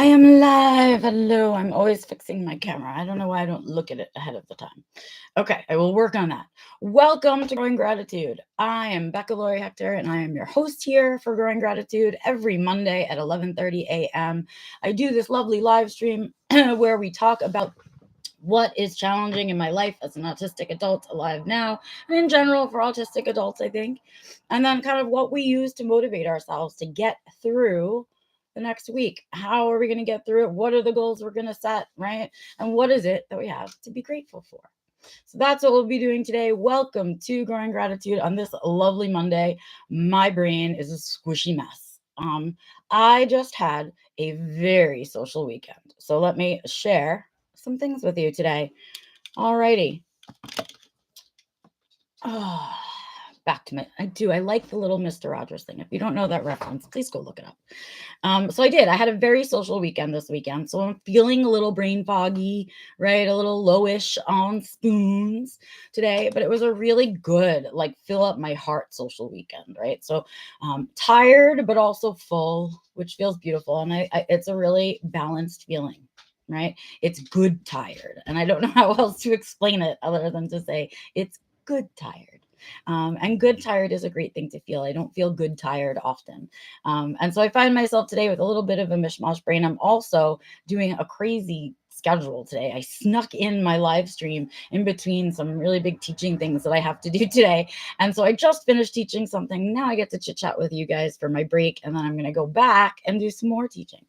I am live. Hello. I'm always fixing my camera. I don't know why I don't look at it ahead of the time. Okay, I will work on that. Welcome to Growing Gratitude. I am Becca Laurie Hector, and I am your host here for Growing Gratitude every Monday at 11:30 a.m. I do this lovely live stream where we talk about what is challenging in my life as an autistic adult alive now, and in general for autistic adults, I think, and then kind of what we use to motivate ourselves to get through the next week. How are we going to get through it? What are the goals we're going to set, right? And what is it that we have to be grateful for? So that's what we'll be doing today. Welcome to Growing Gratitude on this lovely Monday. My brain is a squishy mess. I just had a very social weekend. So let me share some things with you today. Alrighty. Oh, back to me. I like the little Mr. Rogers thing. If you don't know that reference, please go look it up. So I did. I had a very social weekend this weekend. So I'm feeling a little brain foggy, right? A little lowish on spoons today, but it was a really good, like, fill up my heart social weekend, right? So tired, but also full, which feels beautiful. And it's a really balanced feeling, right? It's good tired. And I don't know how else to explain it other than to say it's good tired. And good tired is a great thing to feel. I don't feel good tired often. And so I find myself today with a little bit of a mishmash brain. I'm also doing a crazy schedule today. I snuck in my live stream in between some really big teaching things that I have to do today. And so I just finished teaching something. Now I get to chit chat with you guys for my break. And then I'm going to go back and do some more teaching.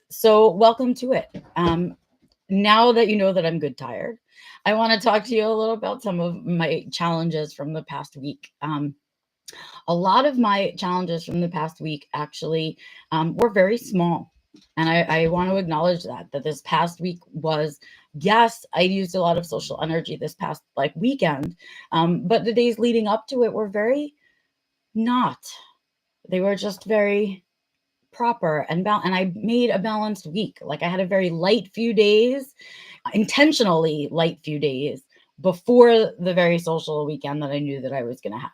So welcome to it. Now that you know that I'm good tired, I want to talk to you a little about some of my challenges from the past week. A lot of my challenges from the past week actually were very small. And I want to acknowledge that this past week was, yes, I used a lot of social energy this past like weekend, but the days leading up to it were very not. They were just very proper and I made a balanced week. Like I had a very light few days, intentionally light few days before the very social weekend that I knew that I was going to have.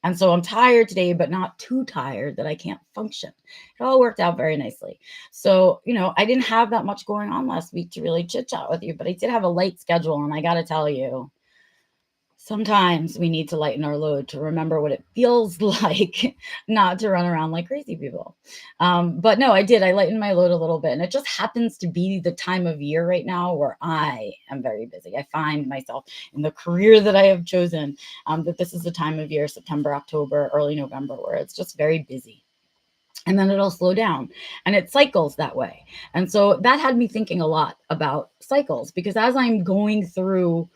And so I'm tired today, but not too tired that I can't function. It all worked out very nicely. So, I didn't have that much going on last week to really chit chat with you, but I did have a light schedule. And I got to tell you, sometimes we need to lighten our load to remember what it feels like not to run around like crazy people. But no, I did. I lightened my load a little bit. And it just happens to be the time of year right now where I am very busy. I find myself in the career that I have chosen, that this is the time of year, September, October, early November, where it's just very busy. And then it'll slow down and it cycles that way. And so that had me thinking a lot about cycles because as I'm going through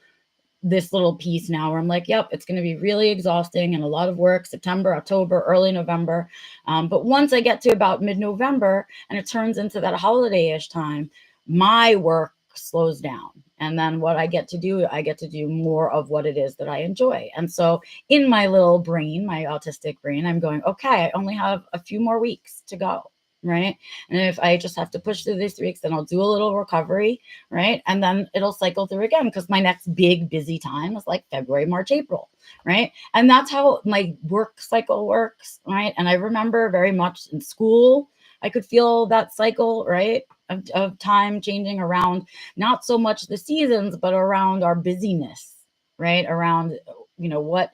this little piece now where I'm like, yep, it's going to be really exhausting and a lot of work, September, October, early November. But once I get to about mid-November and it turns into that holiday-ish time, my work slows down. And then what I get to do more of what it is that I enjoy. And so in my little brain, my autistic brain, I'm going, okay, I only have a few more weeks to go. Right. And if I just have to push through these weeks, then I'll do a little recovery, right? And then it'll cycle through again because my next big busy time is like February, March, April, right? And that's how my work cycle works, right? And I remember very much in school, I could feel that cycle, right? Of time changing around not so much the seasons, but around our busyness, right? Around, what,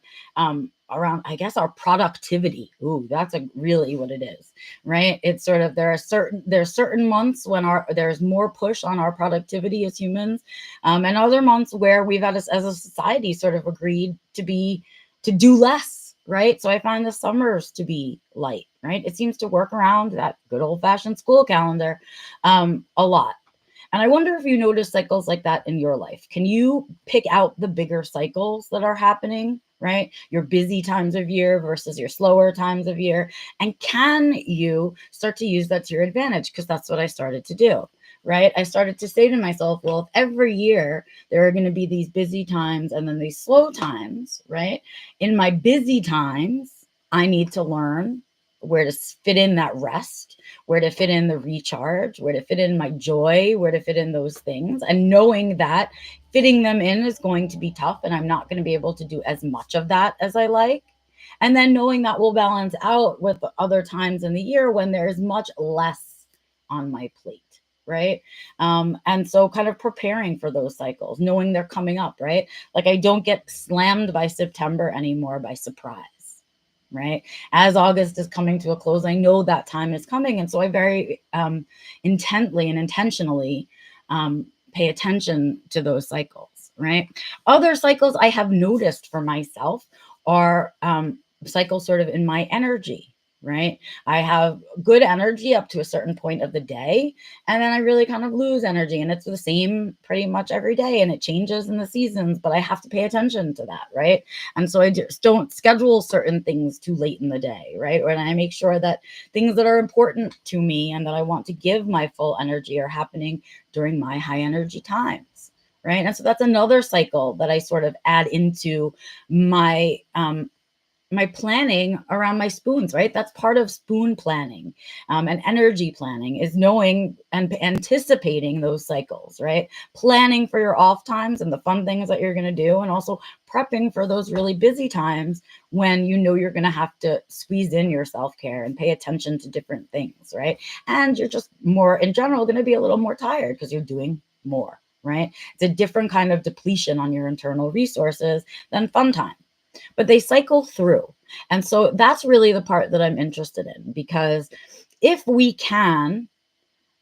around, I guess, our productivity. Ooh, that's really what it is, right? It's sort of there's certain months when there's more push on our productivity as humans, and other months where we've had as a society sort of agreed to do less, right? So I find the summers to be light, right? It seems to work around that good old fashioned school calendar a lot. And I wonder if you notice cycles like that in your life. Can you pick out the bigger cycles that are happening, right? Your busy times of year versus your slower times of year. And can you start to use that to your advantage? Because that's what I started to do, right? I started to say to myself, well, if every year there are going to be these busy times and then these slow times, right? In my busy times, I need to learn where to fit in that rest, where to fit in the recharge, where to fit in my joy, where to fit in those things. And knowing that fitting them in is going to be tough and I'm not going to be able to do as much of that as I like. And then knowing that will balance out with the other times in the year when there is much less on my plate, right? And so kind of preparing for those cycles, knowing they're coming up, right? Like I don't get slammed by September anymore by surprise, right? As August is coming to a close, I know that time is coming. And so I very intently and intentionally pay attention to those cycles, right? Other cycles I have noticed for myself are cycles sort of in my energy, right? I have good energy up to a certain point of the day, and then I really kind of lose energy, and it's the same pretty much every day, and it changes in the seasons, but I have to pay attention to that, right? And so I just don't schedule certain things too late in the day, right? And I make sure that things that are important to me and that I want to give my full energy are happening during my high energy times, right? And so that's another cycle that I sort of add into my my planning around my spoons, right? That's part of spoon planning, and energy planning is knowing and anticipating those cycles, right? Planning for your off times and the fun things that you're going to do, and also prepping for those really busy times when you know you're going to have to squeeze in your self-care and pay attention to different things, right? And you're just more in general going to be a little more tired because you're doing more, right? It's a different kind of depletion on your internal resources than fun time, but they cycle through. And so that's really the part that I'm interested in, because if we can,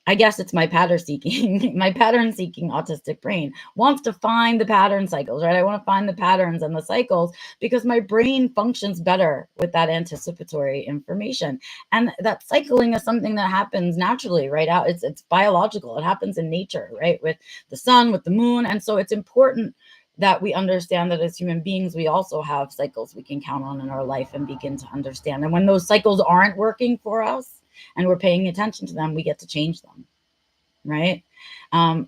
I guess it's my pattern seeking, my pattern seeking autistic brain wants to find the pattern cycles, right? I want to find the patterns and the cycles because my brain functions better with that anticipatory information. And that cycling is something that happens naturally, right? Out, it's biological. It happens in nature, right? With the sun, with the moon. And so it's important that we understand that as human beings, we also have cycles we can count on in our life and begin to understand. And when those cycles aren't working for us and we're paying attention to them, we get to change them, right?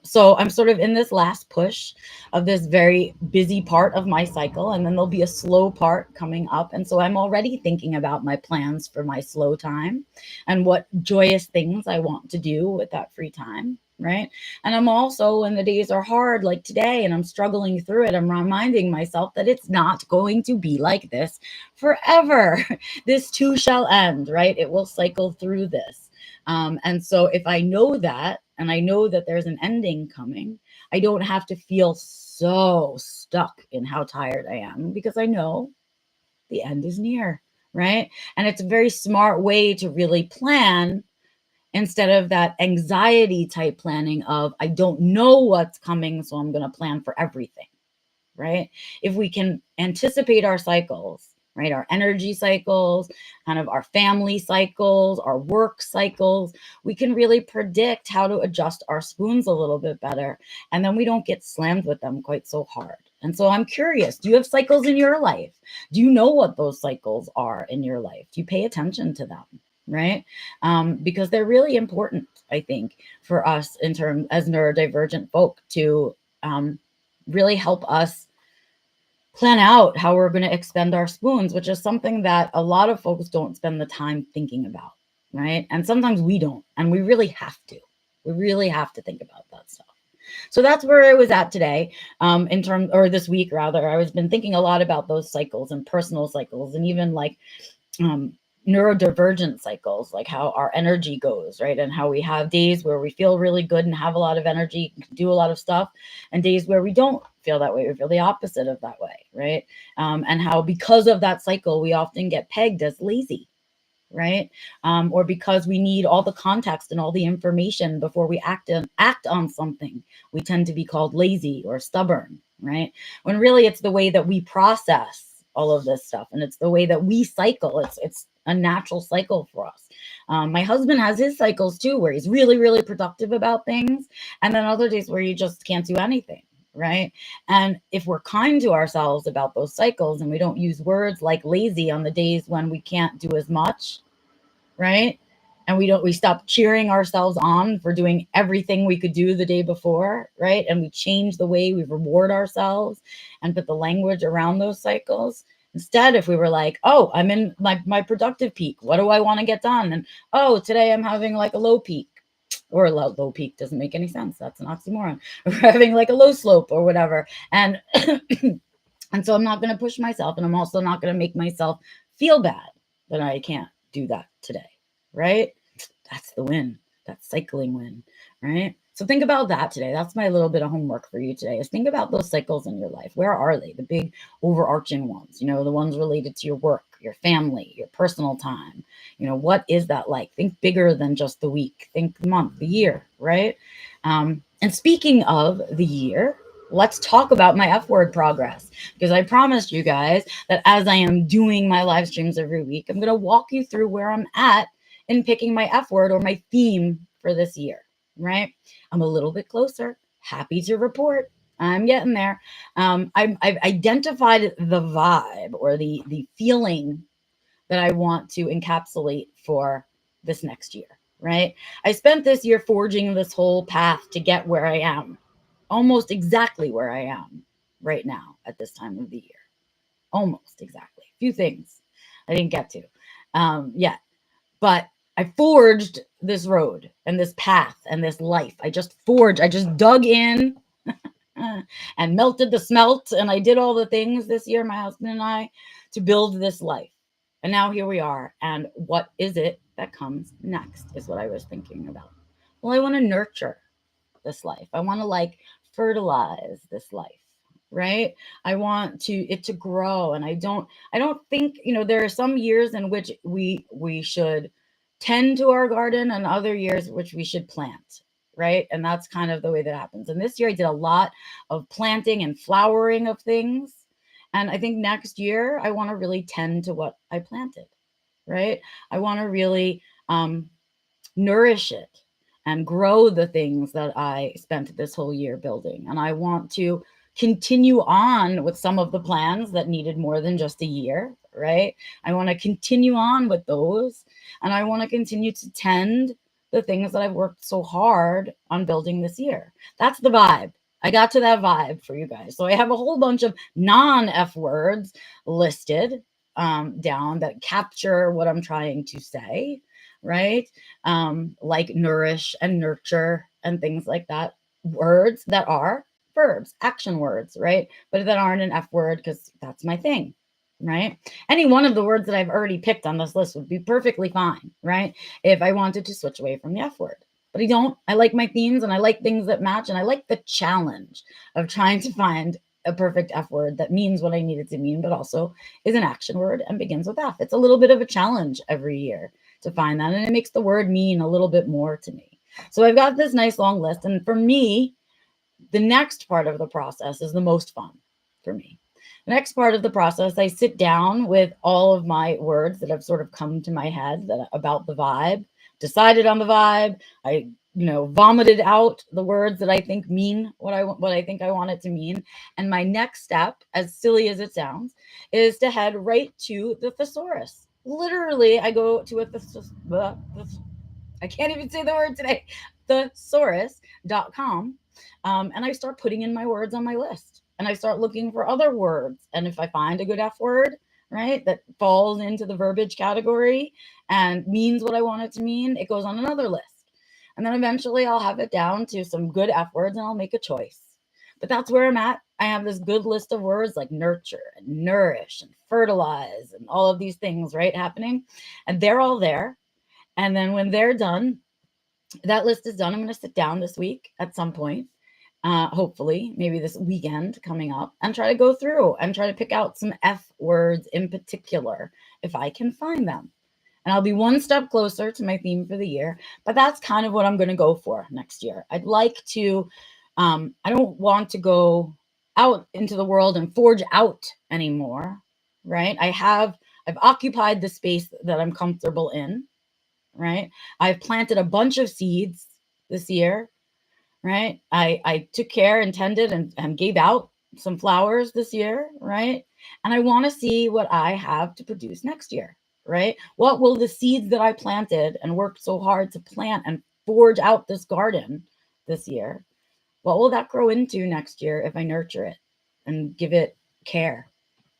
So I'm sort of in this last push of this very busy part of my cycle, and then there'll be a slow part coming up. And so I'm already thinking about my plans for my slow time and what joyous things I want to do with that free time, right? And I'm also, when the days are hard, like today, and I'm struggling through it, I'm reminding myself that it's not going to be like this forever. This too shall end, right? It will cycle through this. And so if I know that, and I know that there's an ending coming, I don't have to feel so stuck in how tired I am, because I know the end is near, right? And it's a very smart way to really plan, instead of that anxiety type planning of, I don't know what's coming, so I'm going to plan for everything, right? If we can anticipate our cycles, right? Our energy cycles, kind of our family cycles, our work cycles, we can really predict how to adjust our spoons a little bit better. And then we don't get slammed with them quite so hard. And so I'm curious, do you have cycles in your life? Do you know what those cycles are in your life? Do you pay attention to them? Right? Because they're really important, I think, for us in terms as neurodivergent folk to really help us plan out how we're going to expend our spoons, which is something that a lot of folks don't spend the time thinking about, right? And sometimes we don't, and we really have to. We really have to think about that stuff. So that's where I was at today, in terms, or this week rather. I was been thinking a lot about those cycles and personal cycles, and even like um, neurodivergent cycles, like how our energy goes, right? And how we have days where we feel really good and have a lot of energy, can do a lot of stuff, and days where we don't feel that way. We feel the opposite of that way, right? And how because of that cycle, we often get pegged as lazy, right? Or because we need all the context and all the information before we act on something, we tend to be called lazy or stubborn, right? When really it's the way that we process all of this stuff, and it's the way that we cycle. It's a natural cycle for us. My husband has his cycles too, where he's really, really productive about things, and then other days where you just can't do anything, right? And if we're kind to ourselves about those cycles, and we don't use words like lazy on the days when we can't do as much, right? And we stop cheering ourselves on for doing everything we could do the day before, right? And we change the way we reward ourselves and put the language around those cycles. Instead, if we were like, oh, I'm in my productive peak, what do I want to get done? And oh, today I'm having like a low peak, or a low peak doesn't make any sense. That's an oxymoron. We're having like a low slope or whatever. And and so I'm not going to push myself, and I'm also not going to make myself feel bad that I can't do that today, right? That's the win. that cycling win, right? So think about that today. That's my little bit of homework for you today, is think about those cycles in your life. Where are they? The big overarching ones, the ones related to your work, your family, your personal time. What is that like? Think bigger than just the week. Think the month, the year, right? And speaking of the year, let's talk about my F word progress, because I promised you guys that as I am doing my live streams every week, I'm going to walk you through where I'm at in picking my F word or my theme for this year, right? I'm a little bit closer. Happy to report. I'm getting there. I've identified the vibe or the feeling that I want to encapsulate for this next year, right? I spent this year forging this whole path to get where I am, almost exactly where I am right now at this time of the year. Almost exactly. A few things I didn't get to yet, but I forged this road and this path and this life. I just dug in and melted the smelt, and I did all the things this year, my husband and I, to build this life. And now here we are. And what is it that comes next is what I was thinking about. Well, I want to nurture this life. I want to fertilize this life, right? I want it to grow. And I don't think, there are some years in which we should tend to our garden, and other years which we should plant, right? And that's kind of the way that happens. And this year I did a lot of planting and flowering of things. And I think next year I want to really tend to what I planted, right? I want to really nourish it and grow the things that I spent this whole year building. And I want to continue on with some of the plans that needed more than just a year, right? I want to continue on with those. And I want to continue to tend the things that I've worked so hard on building this year. That's the vibe. I got to that vibe for you guys. So I have a whole bunch of non-F words listed down that capture what I'm trying to say, right? Like nourish and nurture and things like that. Words that are verbs, action words, right? But that aren't an F word, because that's my thing, right? Any one of the words that I've already picked on this list would be perfectly fine, right? If I wanted to switch away from the F word. But I don't. I like my themes, and I like things that match, and I like the challenge of trying to find a perfect F word that means what I need it to mean, but also is an action word and begins with F. It's a little bit of a challenge every year to find that, and it makes the word mean a little bit more to me. So I've got this nice long list, and for me, the next part of the process is the most fun for me. The next part of the process, I sit down with all of my words that have sort of come to my head about the vibe, decided on the vibe. I vomited out the words that I think mean what I think I want it to mean. And my next step, as silly as it sounds, is to head right to the thesaurus. Literally, I go to I can't even say the word today, thesaurus.com, and I start putting in my words on my list. And I start looking for other words. And if I find a good F word, right, that falls into the verbiage category and means what I want it to mean, it goes on another list. And then eventually I'll have it down to some good F words, and I'll make a choice. But that's where I'm at. I have this good list of words like nurture and nourish and fertilize and all of these things, right, happening. And they're all there. And then when they're done, that list is done. I'm going to sit down this week at some point, hopefully, maybe this weekend coming up, and try to go through and try to pick out some F words in particular, if I can find them. And I'll be one step closer to my theme for the year. But that's kind of what I'm going to go for next year. I'd like to, I don't want to go out into the world and forge out anymore, right? I've occupied the space that I'm comfortable in, right? I've planted a bunch of seeds this year, right? I took care and tended and gave out some flowers this year, right? And I want to see what I have to produce next year, right? What will the seeds that I planted and worked so hard to plant and forge out this garden this year, what will that grow into next year if I nurture it and give it care,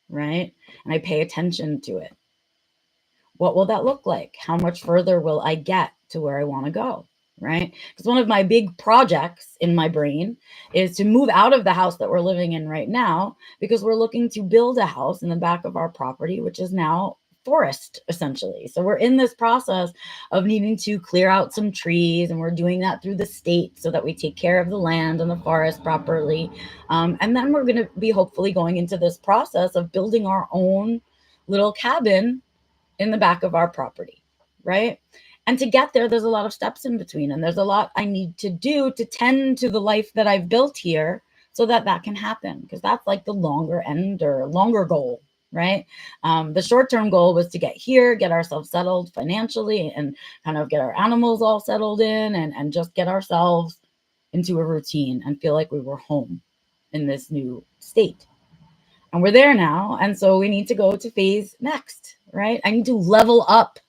right? And I pay attention to it. What will that look like? How much further will I get to where I want to go? Right? Because one of my big projects in my brain is to move out of the house that we're living in right now, because we're looking to build a house in the back of our property, which is now forest, essentially. So we're in this process of needing to clear out some trees, and we're doing that through the state so that we take care of the land and the forest properly. And then we're going to be hopefully going into this process of building our own little cabin in the back of our property, right? And to get there, there's a lot of steps in between, and there's a lot I need to do to tend to the life that I've built here so that that can happen, because that's like the longer end or longer goal, right? The short-term goal was to get here, get ourselves settled financially, and kind of get our animals all settled in, and just get ourselves into a routine and feel like we were home in this new state. And we're there now. And so we need to go to phase next, right? I need to level up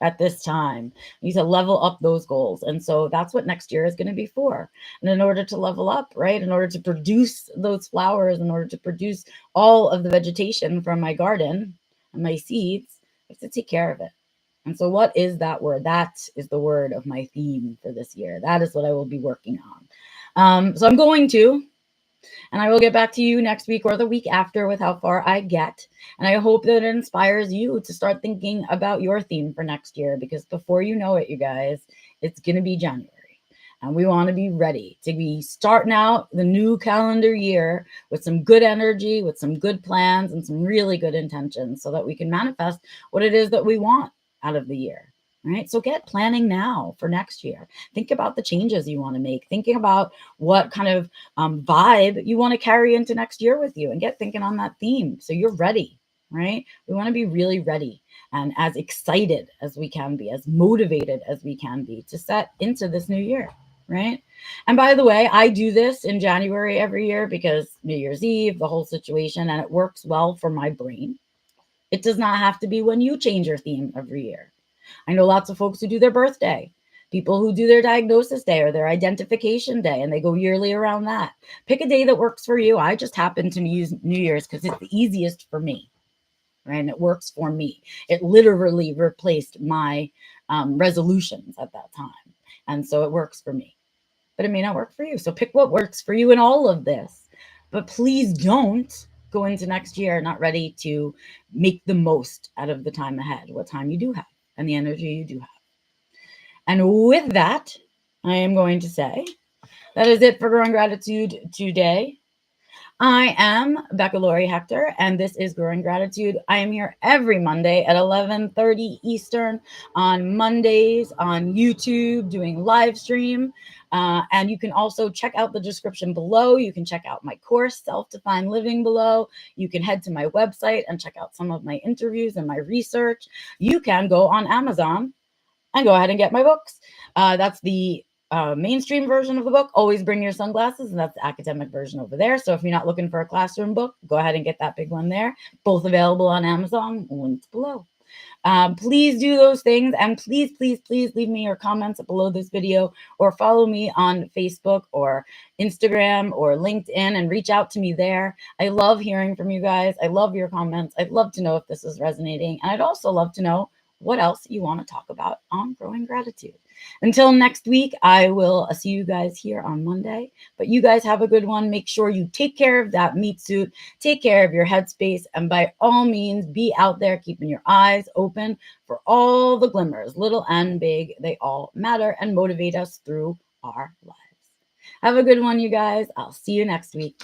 at this time. I need to level up those goals. And so that's what next year is going to be for. And in order to level up, right, in order to produce those flowers, in order to produce all of the vegetation from my garden and my seeds, I have to take care of it. And so what is that word? That is the word of my theme for this year. That is what I will be working on. So I'm going to, and I will get back to you next week or the week after with how far I get. And I hope that it inspires you to start thinking about your theme for next year, because before you know it, you guys, it's going to be January. And we want to be ready to be starting out the new calendar year with some good energy, with some good plans, and some really good intentions so that we can manifest what it is that we want out of the year. Right. So get planning now for next year. Think about the changes you want to make. Thinking about what kind of vibe you want to carry into next year with you, and get thinking on that theme so you're ready. Right. We want to be really ready and as excited as we can be, as motivated as we can be to set into this new year. Right. And by the way, I do this in January every year because New Year's Eve, the whole situation, and it works well for my brain. It does not have to be when you change your theme every year. I know lots of folks who do their birthday, people who do their diagnosis day or their identification day, and they go yearly around that. Pick a day that works for you. I just happen to use New Year's because it's the easiest for me, right? And it works for me. It literally replaced my resolutions at that time. And so it works for me, but it may not work for you. So pick what works for you in all of this. But please don't go into next year not ready to make the most out of the time ahead, what time you do have, and the energy you do have. And with that, I am going to say that is it for Growing Gratitude today. I am Becca Laurie Hector, and this is Growing Gratitude. I am here every Monday at 11:30 Eastern, on Mondays on YouTube, doing live stream. And you can also check out the description below. You can check out my course, Self-Defined Living, below. You can head to my website and check out some of my interviews and my research. You can go on Amazon and go ahead and get my books. That's the mainstream version of the book, Always Bring Your Sunglasses, and that's the academic version over there. So if you're not looking for a classroom book, go ahead and get that big one there. Both available on Amazon, linked below. Please do those things, and please, please, please leave me your comments below this video, or follow me on Facebook or Instagram or LinkedIn and reach out to me there. I love hearing from you guys. I love your comments. I'd love to know if this is resonating, and I'd also love to know what else you want to talk about on Growing Gratitude. Until next week, I will see you guys here on Monday. But you guys have a good one. Make sure you take care of that meat suit, take care of your headspace, and by all means, be out there keeping your eyes open for all the glimmers, little and big. They all matter and motivate us through our lives. Have a good one, you guys. I'll see you next week.